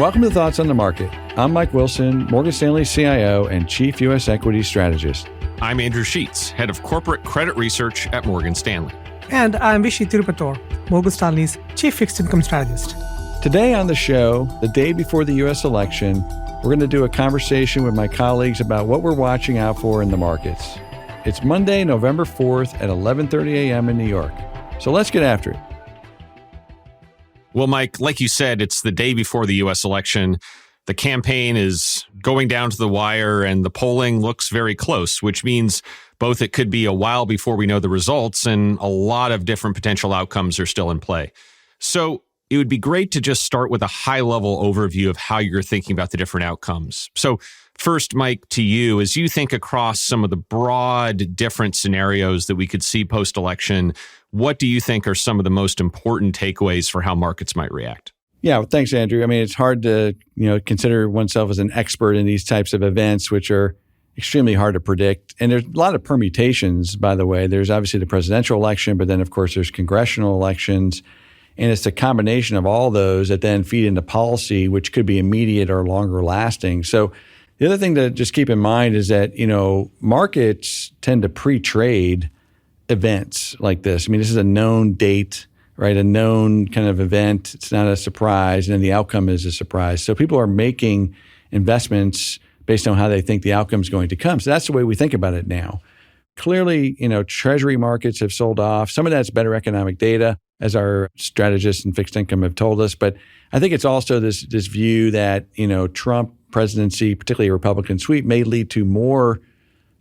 Welcome to Thoughts on the Market. I'm Mike Wilson, Morgan Stanley CIO and Chief U.S. Equity Strategist. I'm Andrew Sheets, Head of Corporate Credit Research at Morgan Stanley. And I'm Vishy Tirupator, Morgan Stanley's Chief Fixed Income Strategist. Today on the show, the day before the U.S. election, we're going to do a conversation with my colleagues about what we're watching out for in the markets. It's Monday, November 4th at 11:30 a.m. in New York. So let's get after it. Well, Mike, like you said, it's the day before the U.S. election. The campaign is going down to the wire and the polling looks very close, which means both it could be a while before we know the results and a lot of different potential outcomes are still in play. So it would be great to just start with a high-level overview of how you're thinking about the different outcomes. So first, Mike, to you, as you think across some of the broad different scenarios that we could see post-election, what do you think are some of the most important takeaways for how markets might react? Yeah, well, thanks, Andrew. I mean, it's hard to consider oneself as an expert in these types of events, which are extremely hard to predict. And there's a lot of permutations, by the way. There's obviously the presidential election, but then, of course, there's congressional elections. And it's a combination of all those that then feed into policy, which could be immediate or longer lasting. So the other thing to just keep in mind is that, markets tend to pre-trade events like this. I mean, this is a known date, right? A known kind of event. It's not a surprise, and then the outcome is a surprise. So people are making investments based on how they think the outcome is going to come. So that's the way we think about it now. Clearly, treasury markets have sold off. Some of that's better economic data, as our strategists in fixed income have told us. But I think it's also this view that, Trump presidency, particularly a Republican sweep, may lead to more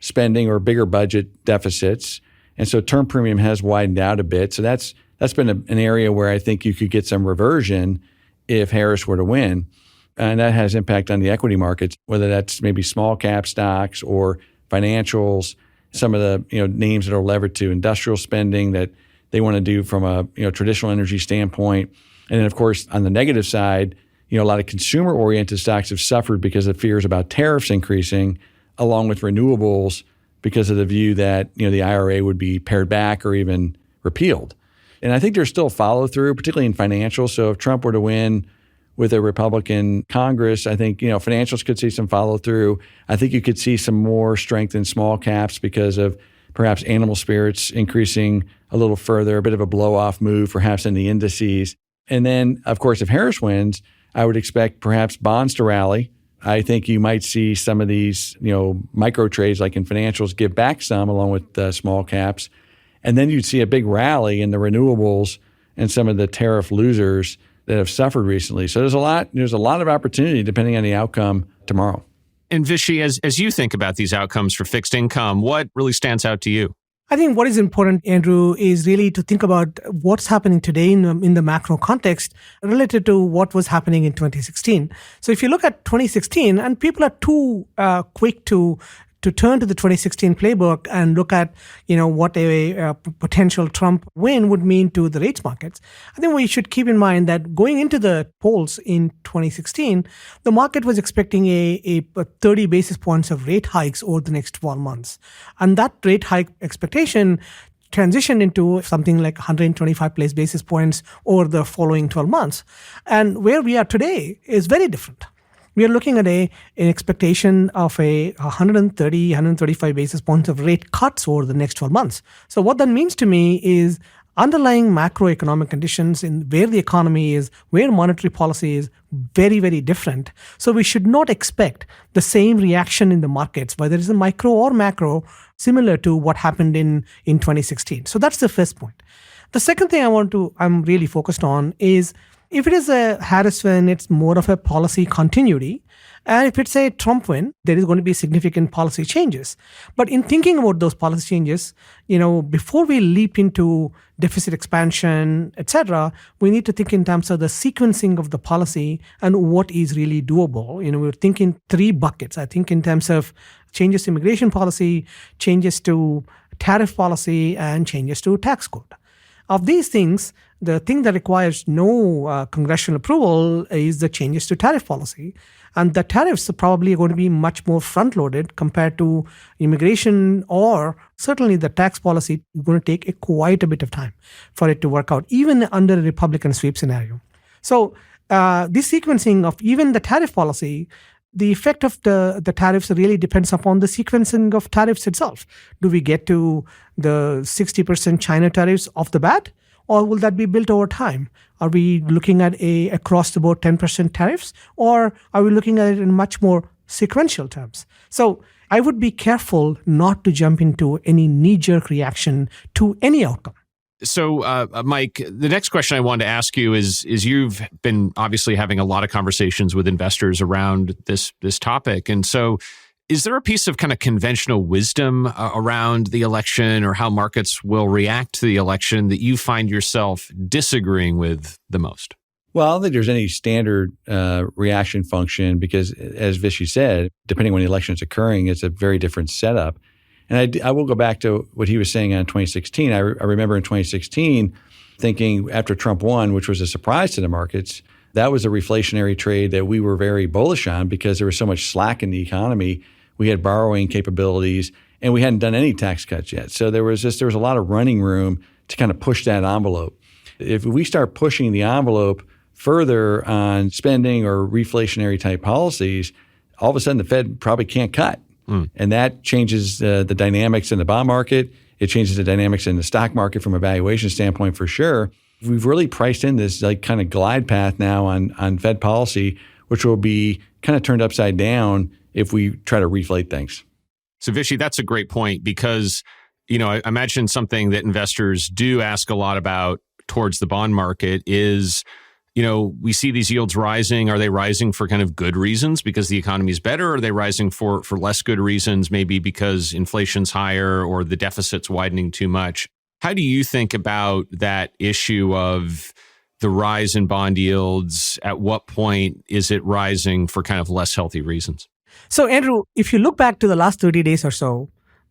spending or bigger budget deficits. And so term premium has widened out a bit. So that's been an area where I think you could get some reversion if Harris were to win. And that has impact on the equity markets, whether that's maybe small cap stocks or financials, some of the names that are levered to industrial spending that they want to do from a traditional energy standpoint. And then, of course, on the negative side, a lot of consumer-oriented stocks have suffered because of fears about tariffs increasing, along with renewables, because of the view that, the IRA would be pared back or even repealed. And I think there's still follow-through, particularly in financials. So if Trump were to win with a Republican Congress, I think, financials could see some follow-through. I think you could see some more strength in small caps because of perhaps animal spirits increasing a little further, a bit of a blow-off move, perhaps in the indices. And then, of course, if Harris wins, I would expect perhaps bonds to rally. I think you might see some of these, micro trades like in financials give back some along with small caps. And then you'd see a big rally in the renewables and some of the tariff losers that have suffered recently. So there's a lot of opportunity depending on the outcome tomorrow. And Vishy, as you think about these outcomes for fixed income, what really stands out to you? I think what is important, Andrew, is really to think about what's happening today in the macro context related to what was happening in 2016. So if you look at 2016, and people are too quick to turn to the 2016 playbook and look at, what a potential Trump win would mean to the rates markets. I think we should keep in mind that going into the polls in 2016, the market was expecting a 30 basis points of rate hikes over the next 12 months. And that rate hike expectation transitioned into something like 125 basis points over the following 12 months. And where we are today is very different. We are looking at an expectation of 135 basis points of rate cuts over the next 12 months. So what that means to me is underlying macroeconomic conditions in where the economy is, where monetary policy is, very, very different. So we should not expect the same reaction in the markets, whether it's a micro or macro, similar to what happened in 2016. So that's the first point. The second thing I'm really focused on is if it is a Harris win, it's more of a policy continuity. And if it's a Trump win, there is going to be significant policy changes. But in thinking about those policy changes, before we leap into deficit expansion, etc., we need to think in terms of the sequencing of the policy and what is really doable. We're thinking three buckets. I think in terms of changes to immigration policy, changes to tariff policy, and changes to tax code. Of these things, the thing that requires no congressional approval is the changes to tariff policy. And the tariffs are probably going to be much more front-loaded compared to immigration, or certainly the tax policy is going to take quite a bit of time for it to work out, even under a Republican sweep scenario. So this sequencing of even the tariff policy, the effect of the tariffs really depends upon the sequencing of tariffs itself. Do we get to the 60% China tariffs off the bat, or will that be built over time? Are we looking at a across-the-board 10% tariffs, or are we looking at it in much more sequential terms? So I would be careful not to jump into any knee-jerk reaction to any outcome. So, Mike, the next question I wanted to ask you is you've been obviously having a lot of conversations with investors around this topic. And so is there a piece of kind of conventional wisdom around the election or how markets will react to the election that you find yourself disagreeing with the most? Well, I don't think there's any standard reaction function because, as Vishy said, depending on when the election is occurring, it's a very different setup. And I will go back to what he was saying on 2016. I remember in 2016 thinking after Trump won, which was a surprise to the markets, that was a reflationary trade that we were very bullish on because there was so much slack in the economy. We had borrowing capabilities, and we hadn't done any tax cuts yet. So there was a lot of running room to kind of push that envelope. If we start pushing the envelope further on spending or reflationary type policies, all of a sudden the Fed probably can't cut. And that changes the dynamics in the bond market. It changes the dynamics in the stock market from a valuation standpoint for sure. We've really priced in this like kind of glide path now on Fed policy, which will be kind of turned upside down if we try to reflate things. So Vishy, that's a great point because, I imagine something that investors do ask a lot about towards the bond market is, we see these yields rising. Are they rising for kind of good reasons because the economy is better? Or are they rising for less good reasons, maybe because inflation's higher or the deficit's widening too much? How do you think about that issue of the rise in bond yields? At what point is it rising for kind of less healthy reasons? So, Andrew, if you look back to the last 30 days or so,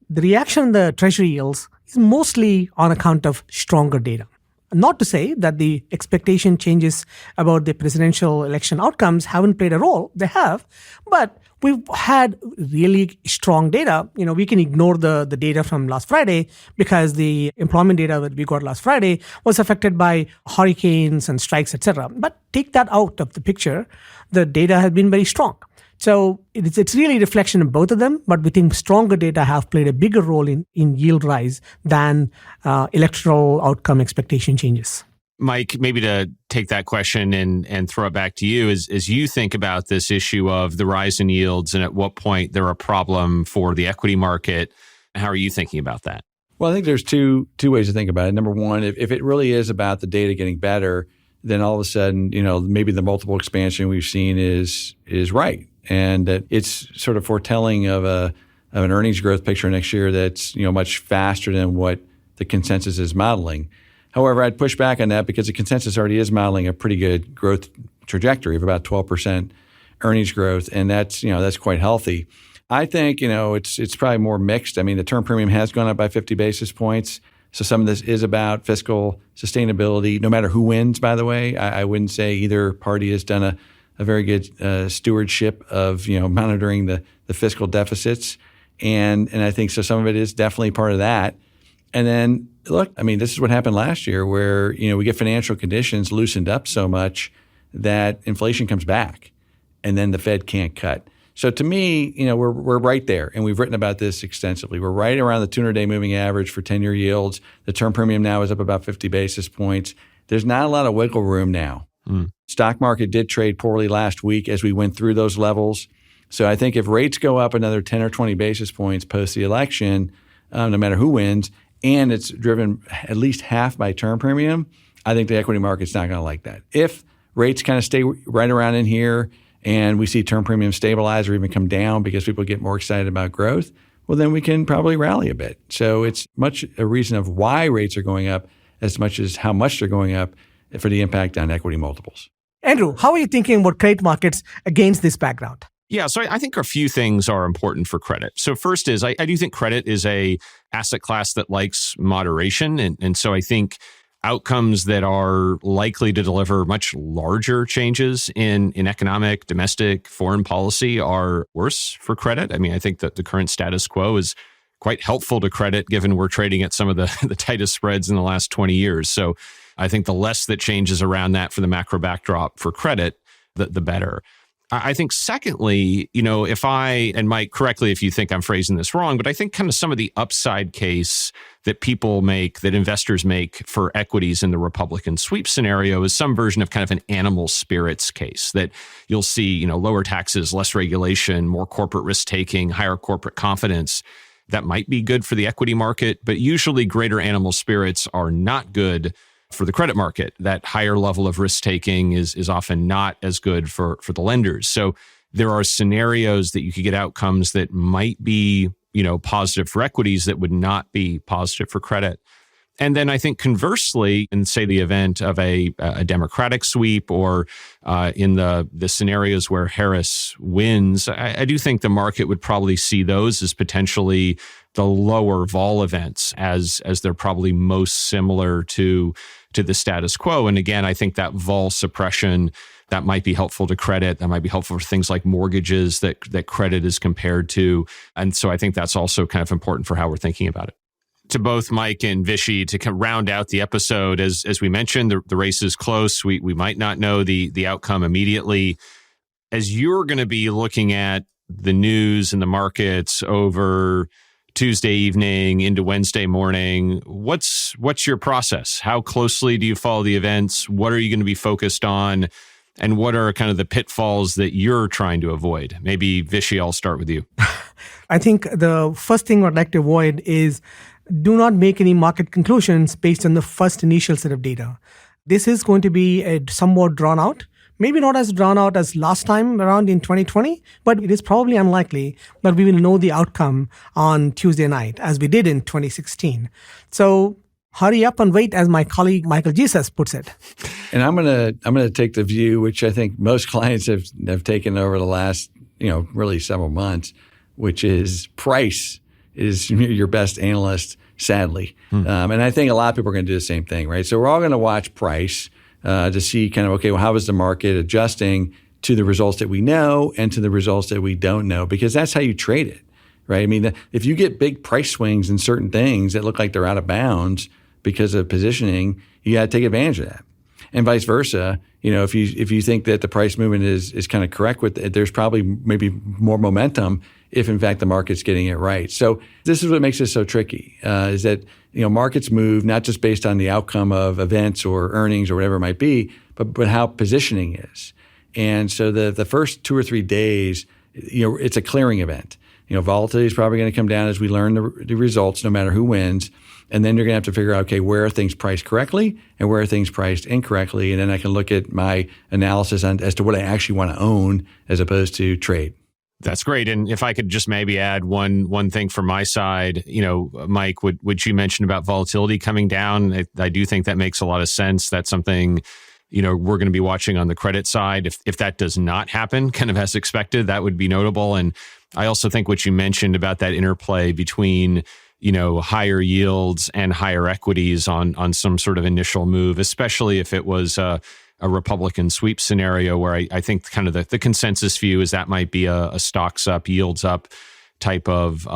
the reaction in the Treasury yields is mostly on account of stronger data. Not to say that the expectation changes about the presidential election outcomes haven't played a role. They have. But we've had really strong data. We can ignore the data from last Friday because the employment data that we got last Friday was affected by hurricanes and strikes, etc. But take that out of the picture. The data has been very strong. So it's really a reflection of both of them, but we think stronger data have played a bigger role in yield rise than electoral outcome expectation changes. Mike, maybe to take that question and throw it back to you, as you think about this issue of the rise in yields and at what point they're a problem for the equity market, how are you thinking about that? Well, I think there's two ways to think about it. Number one, if it really is about the data getting better, then all of a sudden, maybe the multiple expansion we've seen is right. And that it's sort of foretelling of an earnings growth picture next year that's much faster than what the consensus is modeling. However, I'd push back on that because the consensus already is modeling a pretty good growth trajectory of about 12% earnings growth, and that's quite healthy. I think it's probably more mixed. I mean, the term premium has gone up by 50 basis points, so some of this is about fiscal sustainability. No matter who wins, by the way, I wouldn't say either party has done a very good stewardship of monitoring the fiscal deficits, and I think so. Some of it is definitely part of that. And then look, I mean, this is what happened last year, where we get financial conditions loosened up so much that inflation comes back, and then the Fed can't cut. So to me, we're right there, and we've written about this extensively. We're right around the 200-day moving average for 10-year yields. The term premium now is up about 50 basis points. There's not a lot of wiggle room now. Stock market did trade poorly last week as we went through those levels. So I think if rates go up another 10 or 20 basis points post the election, no matter who wins, and it's driven at least half by term premium, I think the equity market's not going to like that. If rates kind of stay right around in here and we see term premium stabilize or even come down because people get more excited about growth, well, then we can probably rally a bit. So it's much a reason of why rates are going up as much as how much they're going up for the impact on equity multiples. Andrew, how are you thinking about credit markets against this background? Yeah, so I think a few things are important for credit. So first is I do think credit is a asset class that likes moderation. And so I think outcomes that are likely to deliver much larger changes in economic, domestic, foreign policy are worse for credit. I mean, I think that the current status quo is quite helpful to credit given we're trading at some of the tightest spreads in the last 20 years. So I think the less that changes around that for the macro backdrop for credit, the better. I think secondly, if I, and Mike, correctly if you think I'm phrasing this wrong, but I think kind of some of the upside case that people make, that investors make for equities in the Republican sweep scenario is some version of kind of an animal spirits case, that you'll see, lower taxes, less regulation, more corporate risk taking, higher corporate confidence. That might be good for the equity market, but usually greater animal spirits are not good for the credit market. That higher level of risk taking is often not as good for the lenders. So there are scenarios that you could get outcomes that might be, positive for equities that would not be positive for credit. And then I think conversely, in say the event of a Democratic sweep or in the scenarios where Harris wins, I do think the market would probably see those as potentially the lower vol events, as they're probably most similar to the status quo. And again, I think that vol suppression, that might be helpful to credit. That might be helpful for things like mortgages that credit is compared to. And so I think that's also kind of important for how we're thinking about it. To both Mike and Vishy, to kind of round out the episode, as we mentioned, the race is close. We might not know the outcome immediately. As you're going to be looking at the news and the markets over Tuesday evening into Wednesday morning, what's your process? How closely do you follow the events? What are you going to be focused on? And what are kind of the pitfalls that you're trying to avoid? Maybe Vishy, I'll start with you. I think the first thing I'd like to avoid is do not make any market conclusions based on the first initial set of data. This is going to be somewhat drawn out. Maybe not as drawn out as last time around in 2020, but it is probably unlikely that we will know the outcome on Tuesday night, as we did in 2016. So hurry up and wait, as my colleague Michael Jesus puts it. And I'm gonna take the view, which I think most clients have taken over the last, really several months, which is price is your best analyst, sadly. And I think a lot of people are going to do the same thing, right? So we're all going to watch price to see kind of, okay, well, how is the market adjusting to the results that we know and to the results that we don't know? Because that's how you trade it, right? I mean, if you get big price swings in certain things that look like they're out of bounds because of positioning, you got to take advantage of that. And vice versa, if you think that the price movement is kind of correct with it, there's probably maybe more momentum if in fact the market's getting it right. So this is what makes it so tricky, is that markets move not just based on the outcome of events or earnings or whatever it might be, but how positioning is. And so the first 2 or 3 days, it's a clearing event. Volatility is probably going to come down as we learn the results, no matter who wins. And then you're going to have to figure out, okay, where are things priced correctly and where are things priced incorrectly? And then I can look at my analysis as to what I actually want to own as opposed to trade. That's great. And if I could just maybe add one thing from my side, Mike, what you mentioned about volatility coming down, I do think that makes a lot of sense. That's something, we're going to be watching on the credit side. If that does not happen, kind of as expected, that would be notable. And I also think what you mentioned about that interplay between higher yields and higher equities on some sort of initial move, especially if it was a Republican sweep scenario where I think kind of the consensus view is that might be a stocks up, yields up type of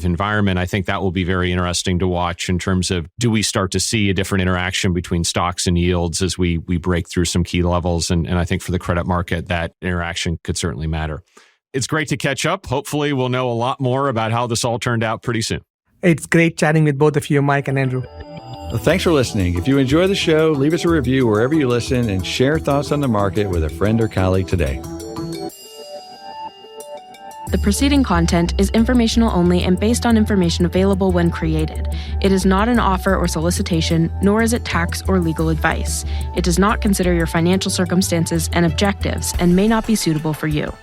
environment. I think that will be very interesting to watch in terms of, do we start to see a different interaction between stocks and yields as we break through some key levels? And I think for the credit market, that interaction could certainly matter. It's great to catch up. Hopefully we'll know a lot more about how this all turned out pretty soon. It's great chatting with both of you, Mike and Andrew. Well, thanks for listening. If you enjoy the show, leave us a review wherever you listen and share thoughts on the market with a friend or colleague today. The preceding content is informational only and based on information available when created. It is not an offer or solicitation, nor is it tax or legal advice. It does not consider your financial circumstances and objectives and may not be suitable for you.